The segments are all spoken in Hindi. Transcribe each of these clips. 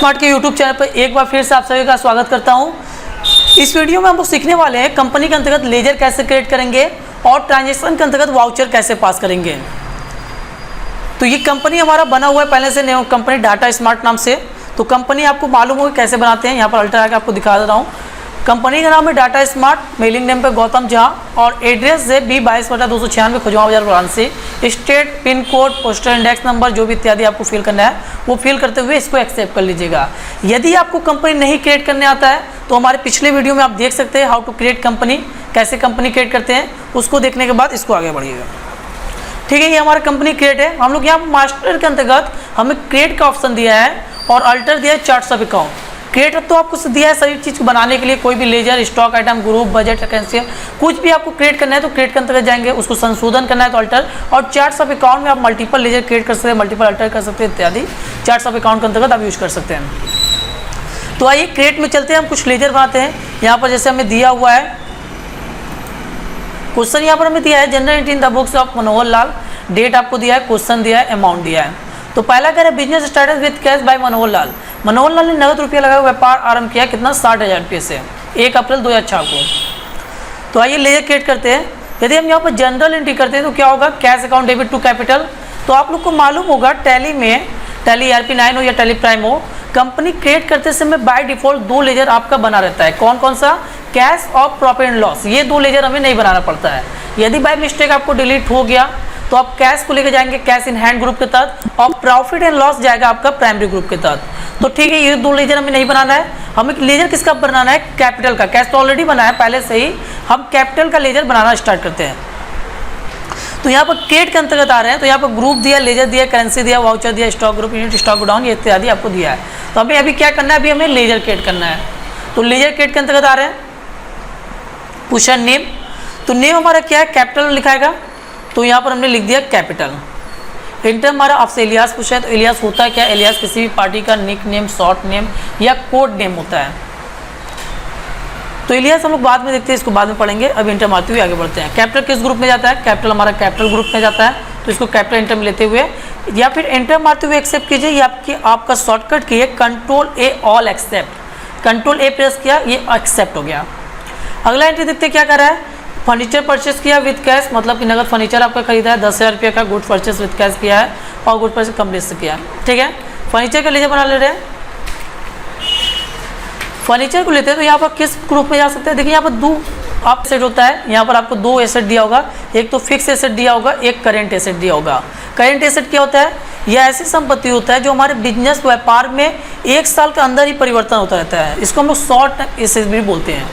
स्मार्ट के यूट्यूब चैनल पर एक बार फिर से आप सभी का स्वागत करता हूं। इस वीडियो में हम लोग सीखने वाले हैं कंपनी के अंतर्गत लेजर कैसे क्रिएट करेंगे और ट्रांजैक्शन के अंतर्गत वाउचर कैसे पास करेंगे। तो ये कंपनी हमारा बना हुआ है पहले से कंपनी डाटा स्मार्ट नाम से। तो कंपनी आपको मालूम होगी कैसे बनाते हैं, यहाँ पर अल्टर आके आपको दिखा दे रहा हूँ। कंपनी का नाम है डाटा स्मार्ट, मेलिंग नेम पे गौतम झा और एड्रेस है B22/296 खुजवा बाजार Varanasi. State, pin code, postal index number जो भी इत्यादि आपको फिल करना है वो फिल करते हुए इसको एक्सेप्ट कर लीजिएगा। यदि आपको कंपनी नहीं क्रिएट करने आता है तो हमारे पिछले वीडियो में आप देख सकते हैं हाउ टू क्रिएट कंपनी, कैसे कंपनी क्रिएट करते हैं। उसको देखने के बाद इसको आगे बढ़िएगा। ठीक है, ये हमारा कंपनी क्रिएट है। हम लोग यहाँ मास्टर के अंतर्गत हमें क्रिएट का ऑप्शन दिया है और अल्टर दिया है चार्ट्स ऑफ अकाउंट। क्रिएटर तो आपको दिया है सभी चीज़ को बनाने के लिए, कोई भी ledger, stock item, group, budget, vacancy, कुछ भी आपको क्रिएट करना है तो क्रिएट के अंतर्गत जाएंगे। उसको संशोधन करना है तो अल्टर, और चार्ट्स ऑफ अकाउंट में आप मल्टीपल लेजर क्रिएट कर सकते हैं, मल्टीपल अल्टर कर सकते हैं इत्यादि। चार्ट्स ऑफ अकाउंट के अंतर्गत आप यूज कर सकते हैं। तो आइए क्रिएट में चलते हैं, हम कुछ लेजर बनाते हैं। यहाँ पर जैसे हमें दिया हुआ है क्वेश्चन, यहाँ पर हमें दिया है general entry in the books of Manohar Lal, date आपको दिया है, क्वेश्चन दिया है, अमाउंट दिया है। तो पहला कह रहा है business started with cash by Manohar Lal. Manohar Lal ने नगद रुपया लगाया व्यापार आरंभ किया, कितना 60,000 रुपये से 1 अप्रैल 2006 को। तो आइए लेजर क्रिएट करते हैं। यदि हम यहाँ पर जनरल एंट्री करते हैं तो क्या होगा, cash account debit to capital. तो आप लोग को मालूम होगा टैली में, टैली ERP9 हो या टैली प्राइम हो, कंपनी क्रिएट करते समय बाय डिफॉल्ट 2 लेजर आपका बना रहता है। कौन कौन सा, कैश और प्रॉफिट एंड लॉस। ये 2 लेजर हमें नहीं बनाना पड़ता है। यदि बाय मिस्टेक आपको डिलीट हो गया तो आप कैश को लेकर जाएंगे कैश इन हैंड ग्रुप के तहत, और प्रॉफिट एंड लॉस जाएगा आपका प्राइमरी ग्रुप के तहत। तो ठीक है, ये 2 लेजर हमें नहीं बनाना है। हमें लेजर किसका बनाना है, कैपिटल का। कैश तो ऑलरेडी बना है पहले से ही, हम कैपिटल का लेजर बनाना स्टार्ट करते हैं। तो यहाँ पर क्रिएट के अंतर्गत आ रहे हैं। तो यहाँ पर ग्रुप दिया, लेजर दिया, करेंसी दिया, वाउचर दिया, stock group, unit, stock godown, ये इत्यादि आपको दिया है। तो हमें अभी क्या करना है, अभी हमें लेजर क्रिएट करना है। तो लेजर क्रिएट के अंतर्गत आ रहे हैं क्वेश्चन नेम। तो नेम हमारा क्या है, कैपिटल लिखाएगा। तो यहाँ पर हमने लिख दिया कैपिटल। इंटर हमारा आपसे एलियास पूछा है, तो एलियास होता है क्या, एलियास किसी भी पार्टी का निक नेम, शॉर्ट नेम या कोड नेम होता है। तो एलियास हम लोग बाद में देखते हैं, इसको बाद में पढ़ेंगे। अब इंटर मारते हुए आगे बढ़ते हैं। कैपिटल किस ग्रुप में जाता है, कैपिटल हमारा कैपिटल ग्रुप में जाता है। तो इसको कैपिटल इंटर में लेते हुए या फिर एंटर मारते हुए एक्सेप्ट कीजिए। ये आपका शॉर्टकट की है Ctrl+A all except. Ctrl+A press किया, ये एक्सेप्ट हो गया। अगला एंट्री देखते क्या कर रहा है, फर्नीचर परचेस किया विद कैश, मतलब कि नगद फर्नीचर आपका खरीदा है 10,000 रुपये का। गुड परचेस विद कैश किया है और गुड परचेस कंप्लीट से किया। ठीक है, फर्नीचर का लेजर बना ले रहे हैं। फर्नीचर को लेते हैं तो यहाँ पर किस ग्रुप में जा सकते हैं, देखिए यहाँ पर 2 आप एसेट होता है। यहाँ पर आपको 2 एसेट दिया होगा, एक तो फिक्स एसेट दिया होगा, एक करेंट एसेट दिया होगा। करेंट एसेट क्या होता है, यह ऐसी संपत्ति होता है जो हमारे बिजनेस व्यापार में 1 साल के अंदर ही परिवर्तन होता रहता है। इसको हम लोग शॉर्ट एसेट भी बोलते हैं,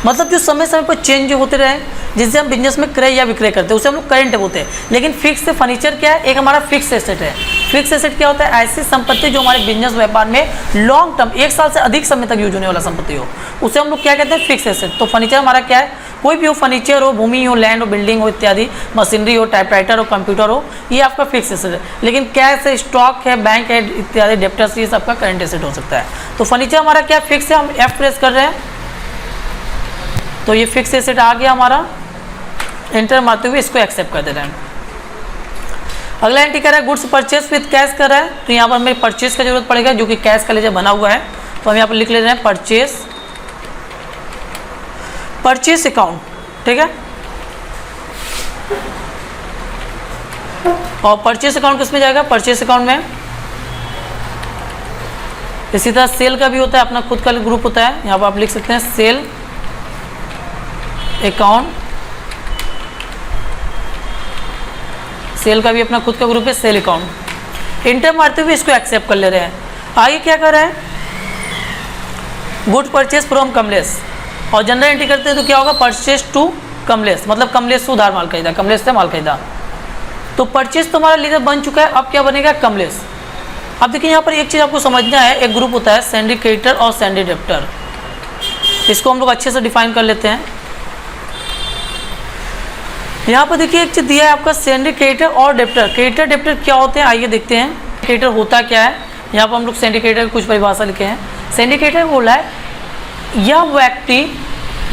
मतलब जो समय समय पर चेंज होते रहे, जिससे हम बिजनेस में क्रय या विक्रय करते हैं, उसे हम लोग करेंट बोलते हैं। लेकिन फिक्स फर्नीचर क्या है, एक हमारा फिक्स एसेट है। फिक्स एसेट क्या होता है, ऐसी संपत्ति जो हमारे बिजनेस व्यापार में लॉन्ग टर्म 1 साल से अधिक समय तक यूज होने वाला संपत्ति हो, उसे हम लोग क्या कहते हैं, फिक्स एसेट। तो फर्नीचर हमारा क्या है, कोई भी हो, फर्नीचर हो, भूमि हो, लैंड हो, बिल्डिंग हो इत्यादि, मशीनरी हो, टाइपराइटर हो, कंप्यूटर हो, ये आपका फिक्स एसेट है। लेकिन कैश है, स्टॉक है, बैंक है इत्यादि, डेप्टर्स, ये सबका करंट एसेट हो सकता है। तो फर्नीचर हमारा क्या फिक्स है, हम F प्रेस कर रहे हैं तो ये फिक्स एसेट आ गया हमारा। एंटर मारते हुए इसको एक्सेप्ट कर दे रहे हैं। अगला एंट्री कर रहा है गुड्स परचेस विद कैश कर रहा है। तो यहाँ पर हमें परचेस का जरूरत पड़ेगा, जो कि कैश का लेजर बना हुआ है। तो हम यहाँ पर लिख ले रहे हैं परचेस अकाउंट। ठीक है, और परचेस अकाउंट किस में जाएगा, परचेस अकाउंट में। इसी तरह सेल का भी होता है, अपना खुद का ग्रुप होता है। यहाँ पर आप लिख सकते हैं सेल अकाउंट। सेल का भी अपना खुद का ग्रुप है, सेल अकाउंट। इंटर मारते हुए इसको एक्सेप्ट कर ले रहे हैं। आगे क्या कर रहे हैं, गुड परचेस फ्रॉम कमलेश, और जनरल एंट्री करते हैं तो क्या होगा, परचेस टू कमलेश, मतलब कमलेश से उधार माल खरीदा, कमलेश से माल खरीदा। तो परचेस तो हमारा लेजर बन चुका है। अब क्या बनेगा, कमलेश। अब देखिए यहाँ पर एक चीज़ आपको समझना है, एक ग्रुप होता है सैंडी क्रेडिटर और सैंडी डेप्टर। इसको हम लोग अच्छे से डिफाइन कर लेते हैं। यहाँ पर देखिए एक चीज़ दिया है आपका सैंडी क्रेडिटर और डेप्टर। क्रेडिटर डेप्टर क्या होते हैं, आइए देखते हैं। क्रेडिटर होता क्या है, यहाँ पर हम लोग सैंडी क्रेडिटर की कुछ परिभाषा लिखे हैं। सैंडी क्रेडिटर बोला है, यह व्यक्ति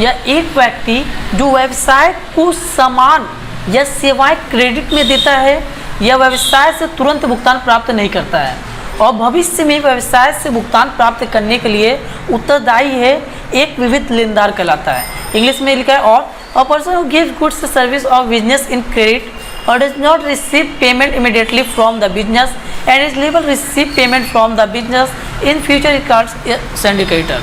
या एक व्यक्ति जो व्यवसाय को सामान या सेवाएं क्रेडिट में देता है या व्यवसाय से तुरंत भुगतान प्राप्त नहीं करता है, और भविष्य में व्यवसाय से भुगतान प्राप्त करने के लिए उत्तरदायी है, एक विविध लेनदार कहलाता है। इंग्लिश में लिखा है और a person who gives goods service और बिजनेस इन क्रेडिट और does not receive payment immediately from the business and is liable receive payment from the business in future is called syndicator.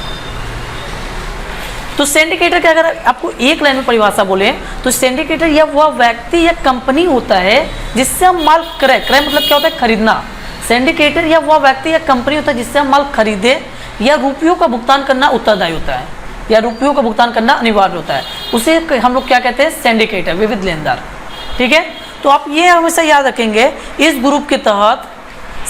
तो सिंडिकेटर का अगर आपको एक लाइन में परिभाषा बोले तो सिंडिकेटर या वह व्यक्ति या कंपनी होता है जिससे हम माल क्रय मतलब क्या होता है, खरीदना। सिंडिकेटर या वह व्यक्ति या कंपनी होता है जिससे हम माल खरीदे या रुपयों का भुगतान करना उत्तरदायी होता है या रुपयों का भुगतान करना अनिवार्य होता है, उसे हम लोग क्या कहते हैं, सिंडिकेटर, विविध लेनदार। ठीक है, तो आप ये हमेशा याद रखेंगे, इस ग्रुप के तहत,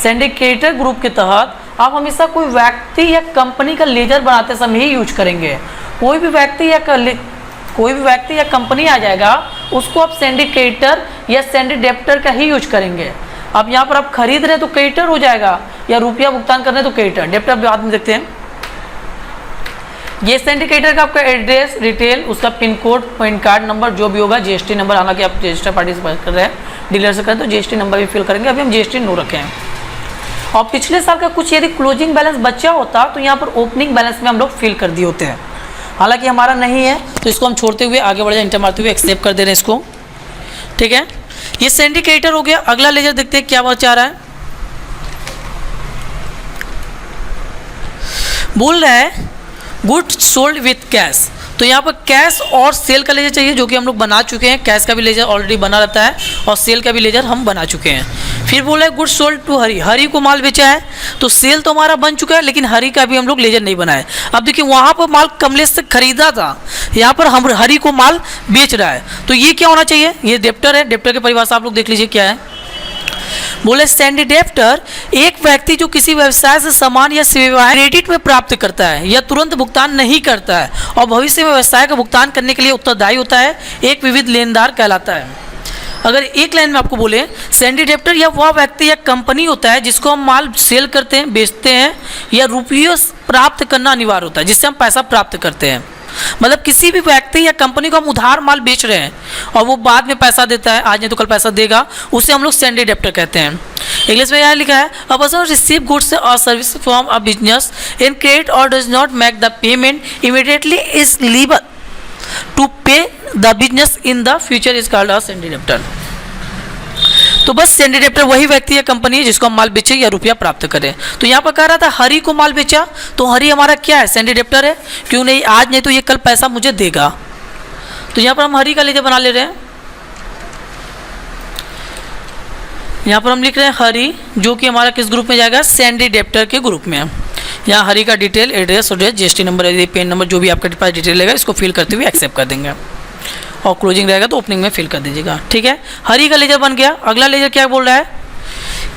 सिंडिकेटर ग्रुप के तहत आप हमेशा कोई व्यक्ति या कंपनी का लेजर बनाते समय ही यूज करेंगे। कोई भी व्यक्ति या कंपनी आ जाएगा उसको आप सिंडिकेटर या सिंडिडेप्टर का ही यूज करेंगे। अब यहाँ पर आप खरीद रहे हैं तो क्रेडिटर हो जाएगा, या रुपया भुगतान कर रहे हैं तो क्रेडिटर। डेप्टर बाद में देखते हैं। ये सिंडिकेटर का आपका एड्रेस, डिटेल, उसका pin code, pan card number जो भी होगा, जीएसटी नंबर, हालांकि आप रजिस्टर पार्टी से बात कर रहे हैं, डीलर से करें तो जीएसटी नंबर भी फिल करेंगे। अभी हम जीएसटी नो रखे हैं। और पिछले साल का कुछ यदि क्लोजिंग बैलेंस बचा होता तो यहाँ पर ओपनिंग बैलेंस में हम लोग फिल कर दिए होते हैं, हालांकि हमारा नहीं है तो इसको हम छोड़ते हुए आगे बढ़ जाए, इंटर मारते हुए एक्सेप्ट कर दे रहे हैं इसको। ठीक है, ये सिंडिकेटर हो गया। अगला लेजर देखते हैं क्या बचा रहा है। बोल रहा है गुड्स सोल्ड विथ कैश। तो यहाँ पर कैश और सेल का लेजर चाहिए, जो कि हम लोग बना चुके हैं। कैश का भी लेजर ऑलरेडी बना रहता है और सेल का भी लेजर हम बना चुके हैं। फिर बोला है गुड्स सोल्ड टू हरी, हरी को माल बेचा है, तो सेल तो हमारा बन चुका है लेकिन हरी का भी हम लोग लेजर नहीं बनाए। अब देखिए वहाँ पर माल कमलेश से खरीदा था, यहाँ पर हम हरी को माल बेच रहा है, तो ये क्या होना चाहिए, ये डेप्टर है। डेप्टर की परिभाषा आप लोग देख लीजिए क्या है। बोले सिंडिडेप्टर एक व्यक्ति जो किसी व्यवसाय से सामान या सेवाएं क्रेडिट में प्राप्त करता है या तुरंत भुगतान नहीं करता है और भविष्य में व्यवसाय का भुगतान करने के लिए उत्तरदायी होता है, एक विविध लेनदार कहलाता है। अगर एक लाइन में आपको बोले, सिंडिडेप्टर या वह व्यक्ति या कंपनी होता है जिसको हम माल सेल करते हैं, बेचते हैं या रुपये प्राप्त करना अनिवार्य होता है, जिससे हम पैसा प्राप्त करते हैं। मतलब किसी भी व्यक्ति या कंपनी को हम उधार माल बेच रहे हैं और वो बाद में पैसा देता है, आज नहीं तो कल पैसा देगा, उसे हम लोग सिंडिडेप्टर कहते हैं। इंग्लिश में यहाँ लिखा है अ पर्सन रिसीव गुड्स और service from a business in credit और does not make the payment immediately is liable to pay the business in the future is called a सिंडिडेप्टर। तो बस सिंडिडेप्टर वही व्यक्ति या कंपनी है जिसको हम माल बेचे या रुपया प्राप्त करें। तो यहाँ पर कह रहा था हरी को माल बेचा, तो हरी हमारा क्या है, सिंडिडेप्टर है। क्यों नहीं, आज नहीं तो ये कल पैसा मुझे देगा। तो यहाँ पर हम हरी का लेजर बना ले रहे हैं। यहाँ पर हम लिख रहे हैं हरी, जो कि हमारा किस ग्रुप में जाएगा, सिंडिडेप्टर के ग्रुप में। यहाँ हरी का detail, address, GST number, PAN number, जो भी आपके पास डिटेल रहेगा इसको फिल करते हुए एक्सेप्ट कर देंगे और क्लोजिंग रहेगा तो ओपनिंग में फिल कर दीजिएगा। ठीक है, हरी का लेजर बन गया। अगला लेजर क्या बोल रहा है,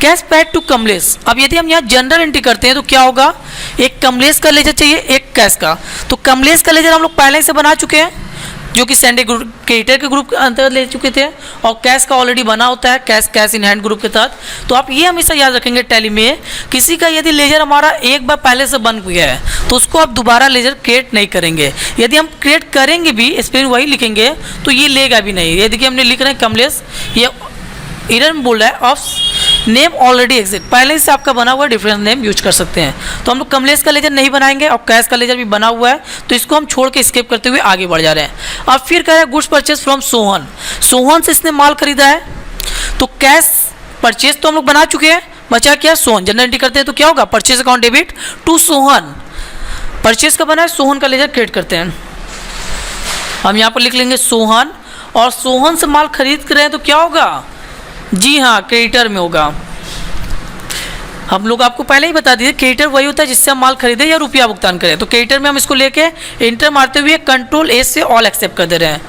कैश पेड टू कमलेश। अब यदि हम यहाँ जनरल एंट्री करते हैं तो क्या होगा, एक कमलेश का लेजर चाहिए, एक कैश का। तो कमलेश का लेजर हम लोग पहले से बना चुके हैं, जो कि सिंडिकेटर के ग्रुप के अंतर्गत ले चुके थे, और कैश का ऑलरेडी बना होता है, कैश इन हैंड ग्रुप के तहत। तो आप ये हमेशा याद रखेंगे, टैली में किसी का यदि लेजर हमारा एक बार पहले से बन गया है तो उसको आप दोबारा लेजर क्रिएट नहीं करेंगे। यदि हम क्रिएट करेंगे भी, स्पेलिंग वही लिखेंगे, तो ये लेगा भी नहीं। ये देखिए हमने लिख रहे हैं कमलेश, ये एरर में बोल रहा है ऑफ नेम ऑलरेडी एग्जिट, पहले से आपका बना हुआ डिफरेंट नेम यूज कर सकते हैं। तो हम लोग कमलेश का लेजर नहीं बनाएंगे और कैश का लेजर भी बना हुआ है, तो इसको हम छोड़ के स्किप करते हुए आगे बढ़ जा रहे हैं। अब फिर कह रहा है goods purchase from Sohan, Sohan से इसने माल खरीदा है। तो कैश परचेज तो हम लोग बना चुके हैं, बचा क्या, सोहन। जनरल एंट्री करते हैं तो क्या होगा, purchase account debit to Sohan, purchase का बना है, सोहन का लेजर क्रिएट करते हैं। हम यहाँ पर लिख लेंगे सोहन, और सोहन से माल खरीद रहे हैं तो क्या होगा, जी हाँ, क्रेडिटर में होगा। हम लोग आपको पहले ही बता दिए, क्रेडिटर वही होता है जिससे हम माल खरीदे या रुपया भुगतान करें। तो क्रेडिटर में हम इसको लेके इंटर मारते हुए कंट्रोल ए से ऑल एक्सेप्ट कर दे रहे हैं।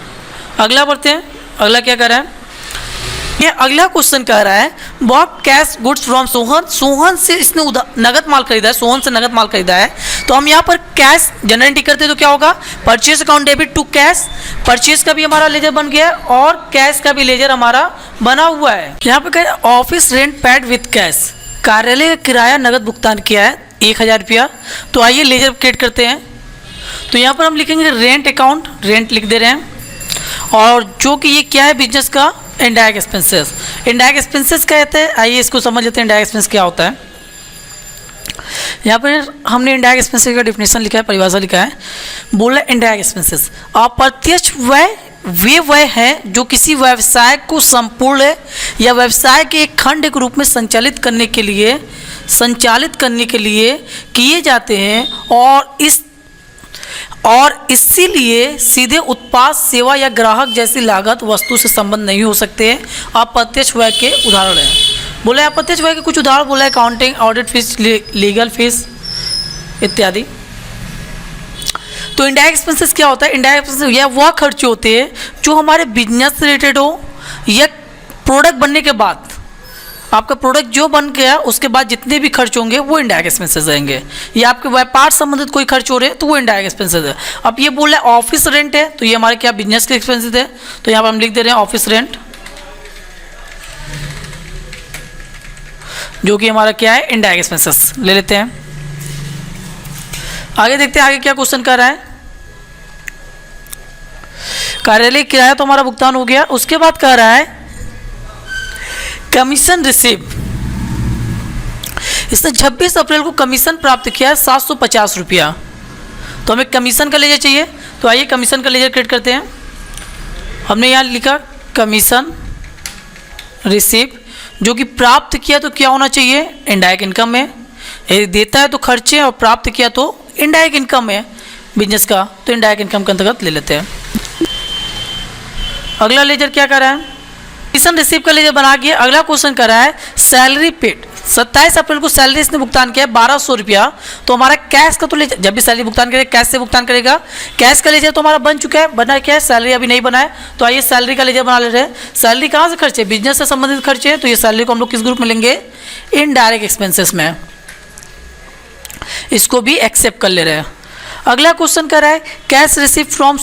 अगला बढ़ते हैं। अगला क्या कर रहा है, ये अगला क्वेश्चन कह रहा है bought cash goods from Sohan, Sohan से इसने नगद माल खरीदा है, सोहन से नगद माल खरीदा है। तो हम यहाँ पर कैश जनरल एंट्री करते हैं तो क्या होगा, purchase account debit to cash, purchase का भी हमारा लेजर बन गया है और कैश का भी लेजर हमारा बना हुआ है। यहाँ पे कह रहे हैं office rent paid with cash, कार्यालय का किराया नगद भुगतान किया है 1000 रुपया। तो आइए लेजर क्रिएट करते हैं। तो यहाँ पर हम लिखेंगे रेंट अकाउंट, रेंट लिख दे रहे हैं, और जो कि ये क्या है, बिजनेस का इनडायरेक्ट एक्सपेंसेस। इनडायरेक्ट एक्सपेंसेस कहते हैं, आइए इसको समझ लेते हैं इनडायरेक्ट एक्सपेंस क्या होता है। यहाँ पर हमने इनडायरेक्ट एक्सपेंसेस का डिफिनेशन लिखा है, परिभाषा लिखा है। बोला इनडायरेक्ट एक्सपेंसेस अप्रत्यक्ष व्यय वे व्यय हैं जो किसी व्यवसाय को संपूर्ण या व्यवसाय के एक खंड के रूप में संचालित करने के लिए किए जाते हैं और इसीलिए सीधे उत्पाद, सेवा या ग्राहक जैसी लागत वस्तु से संबंध नहीं हो सकते हैं। अप्रत्यक्ष व्यय के उदाहरण हैं। बोले अप्रत्यक्ष व्यय के कुछ उदाहरण बोला है, accounting, audit fees, legal fees इत्यादि। तो इनडायरेक्ट एक्सपेंसेस क्या होता है? इनडायरेक्ट एक्सपेंसेस यह वह खर्च होते हैं जो हमारे बिजनेस से रिलेटेड हो या प्रोडक्ट बनने के बाद, आपका प्रोडक्ट जो बन गया उसके बाद जितने भी खर्च होंगे वो इनडायरेक्ट एक्सपेंसेस रहेंगे। या आपके व्यापार संबंधित कोई खर्च हो रहे हैं तो वो इनडायरेक्ट एक्सपेंसेस है। अब ये बोल रहे हैं ऑफिस रेंट है, तो ये हमारे क्या बिजनेस के एक्सपेंसेस है, तो यहाँ पर हम लिख दे रहे हैं ऑफिस रेंट, जो कि हमारा क्या है इनडायरेक्ट एक्सपेंसेस ले लेते हैं। आगे देखते हैं आगे क्या क्वेश्चन कर रहा है। कार्यालय किराया तो हमारा भुगतान हो गया। उसके बाद कह रहा है कमीशन रिसीव। इसने 26 अप्रैल को कमीशन प्राप्त किया है 750 रुपया। तो हमें कमीशन का लेजर चाहिए, तो आइए कमीशन का लेजर क्रिएट करते हैं। हमने यहाँ लिखा कमीशन रिसीव, जो कि प्राप्त किया तो क्या होना चाहिए इनडायरेक्ट इनकम है। यदि देता है तो खर्चे और प्राप्त किया तो इनडायरेक्ट इनकम है बिजनेस का, तो इनडायरेक्ट इनकम के अंतर्गत ले लेते हैं। अगला लेजर क्या कर रहा है? कमीशन रिसीव का लेजर बना के अगला क्वेश्चन कर रहा है सैलरी पेड। 27 अप्रैल को सैलरी इसने भुगतान किया है 1200 रुपया। तो हमारा कैश का तो लेजर, जब भी सैलरी भुगतान करेगा कैश से भुगतान करेगा। कैश का लेजर तो हमारा बन चुका है, बना क्या है सैलरी अभी नहीं बना है। तो आइए सैलरी का लेजर बना ले रहे हैं। सैलरी कहाँ से खर्चे? बिजनेस से संबंधित खर्चे हैं, तो ये सैलरी को हम लोग किस ग्रुप में लेंगे? इनडायरेक्ट एक्सपेंसेस में। इसको भी एक्सेप्ट कर ले रहे हैं। अगला क्वेश्चन कर रहा है कैश रिसीव फ्रॉम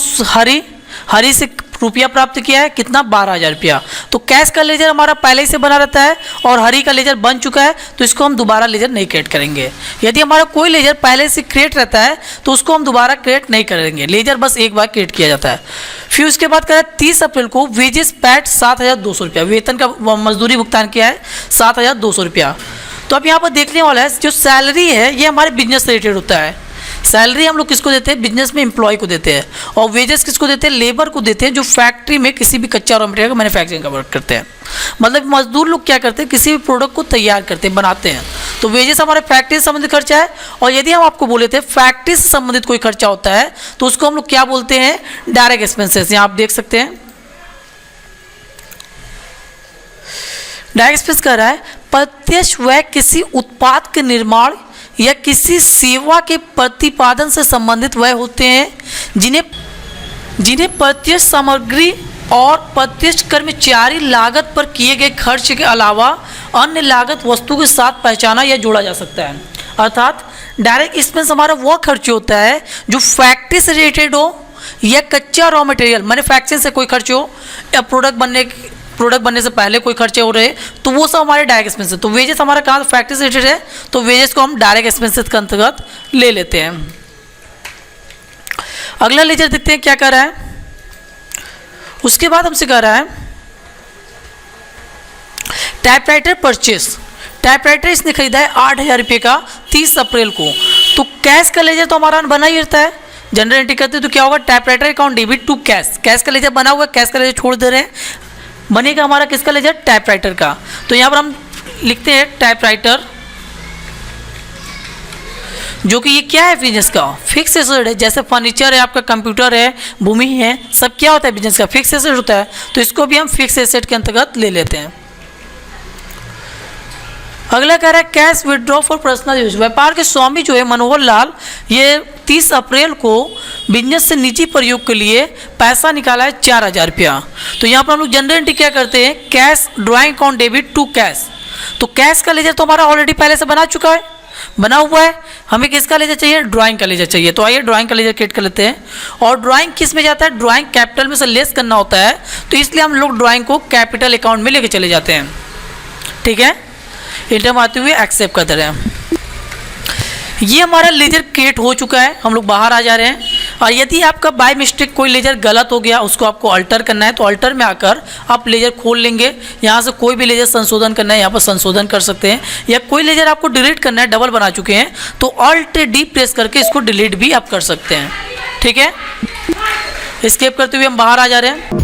हरी से रुपया प्राप्त किया है, कितना 12,000 रुपया। तो कैश का लेजर हमारा पहले से बना रहता है और हरी का लेजर बन चुका है, तो इसको हम दोबारा लेजर नहीं क्रिएट करेंगे। यदि हमारा कोई लेजर पहले से क्रिएट रहता है तो उसको हम दोबारा क्रिएट नहीं करेंगे, लेजर बस एक बार क्रिएट किया जाता है। फिर उसके बाद करें 30 अप्रैल को वेजेस पैड 7,200 रुपया, वेतन का मजदूरी भुगतान किया है 7,200 रुपया। तो अब यहाँ पर देखने वाला है जो सैलरी है ये हमारे बिजनेस से रिलेटेड होता है। सैलरी हम लोग किसको देते हैं? बिजनेस में एम्प्लॉय को देते हैं। और वेजेस किसको देते हैं? लेबर को देते हैं जो फैक्ट्री में किसी भी कच्चा रॉ मटेरियल का मैन्युफैक्चरिंग का वर्क करते हैं। मतलब मजदूर लोग क्या करते हैं? किसी भी प्रोडक्ट को तैयार करते हैं, बनाते हैं। तो वेजेस हमारे फैक्ट्री से संबंधित खर्चा है। और यदि हम आपको बोले थे फैक्ट्री से संबंधित कोई खर्चा होता है तो उसको हम लोग क्या बोलते हैं? Direct expenses. यहाँ आप देख सकते हैं डायरेक्ट एक्सपेंस कर रहा है प्रत्यक्ष व्यय किसी उत्पाद के निर्माण या किसी सेवा के प्रतिपादन से संबंधित व्यय होते हैं जिन्हें प्रत्यक्ष सामग्री और प्रत्यक्ष कर्मचारी लागत पर किए गए खर्च के अलावा अन्य लागत वस्तु के साथ पहचाना या जोड़ा जा सकता है। अर्थात डायरेक्ट एक्सपेंस हमारा वह खर्च होता है जो फैक्ट्री से रिलेटेड हो या कच्चा रॉ मटेरियल मैन्युफैक्चरिंग से कोई खर्च हो या प्रोडक्ट बनने से पहले कोई खर्चे हो रहे, तो वो सब हमारे डायरेक्ट एक्सपेंस है। तो वेजेस हमारा कहाँ फैक्ट्री से रिलेटेड है, तो वेजेस को हम डायरेक्ट एक्सपेंसेस के अंतर्गत ले लेते हैं। अगला लेजर देखते हैं क्या कर रहा है। उसके बाद हमसे कह रहा है टाइपराइटर परचेस। टाइपराइटर इसने खरीदा है 8,000 रुपये का 30 अप्रैल को। तो कैश का लेजर तो हमारा बना ही रहता है, जनरल एंट्री करते तो क्या होगा? Typewriter account debit to cash. Cash का लेजर बना हुआ है, कैश का लेजर छोड़ दे रहे हैं, बनेगा हमारा किसका लेजर? टाइपराइटर का। तो यहाँ पर हम लिखते हैं टाइपराइटर, जो कि ये क्या है? बिजनेस का फिक्स एसेट है। जैसे फर्नीचर है, आपका कंप्यूटर है, भूमि है, सब क्या होता है? बिजनेस का फिक्स एसेट होता है। तो इसको भी हम फिक्स एसेट के अंतर्गत ले लेते हैं। अगला कह रहा है cash withdraw for personal use. व्यापार के स्वामी जो है मनोहर लाल, ये 30 अप्रैल को बिजनेस से निजी प्रयोग के लिए पैसा निकाला है 4,000 रुपया। तो यहाँ पर हम लोग जनरल एंट्री क्या करते हैं? Cash drawing account debit to cash. तो कैश का लेजर तो हमारा ऑलरेडी पहले से बना चुका है, बना हुआ है। हमें किसका लेजर चाहिए? ड्राइंग का लेजर चाहिए। तो आइए ड्राइंग का लेजर क्रिएट कर लेते हैं। और ड्राइंग किस में जाता है? ड्राइंग कैपिटल में से लेस करना होता है, तो इसलिए हम लोग ड्राइंग को कैपिटल अकाउंट में लेके चले जाते हैं। ठीक है, इंटर आते हुए एक्सेप्ट कर दे रहे हैं। ये हमारा लेजर क्रिएट हो चुका है, हम लोग बाहर आ जा रहे हैं। और यदि आपका बाय मिस्टेक कोई लेजर गलत हो गया, उसको आपको अल्टर करना है, तो अल्टर में आकर आप लेजर खोल लेंगे। यहाँ से कोई भी लेजर संशोधन करना है, यहाँ पर संशोधन कर सकते हैं। या कोई लेजर आपको डिलीट करना है, डबल बना चुके हैं, तो ऑल्ट डी प्रेस करके इसको डिलीट भी आप कर सकते हैं। ठीक है, एस्केप करते हुए हम बाहर आ जा रहे हैं।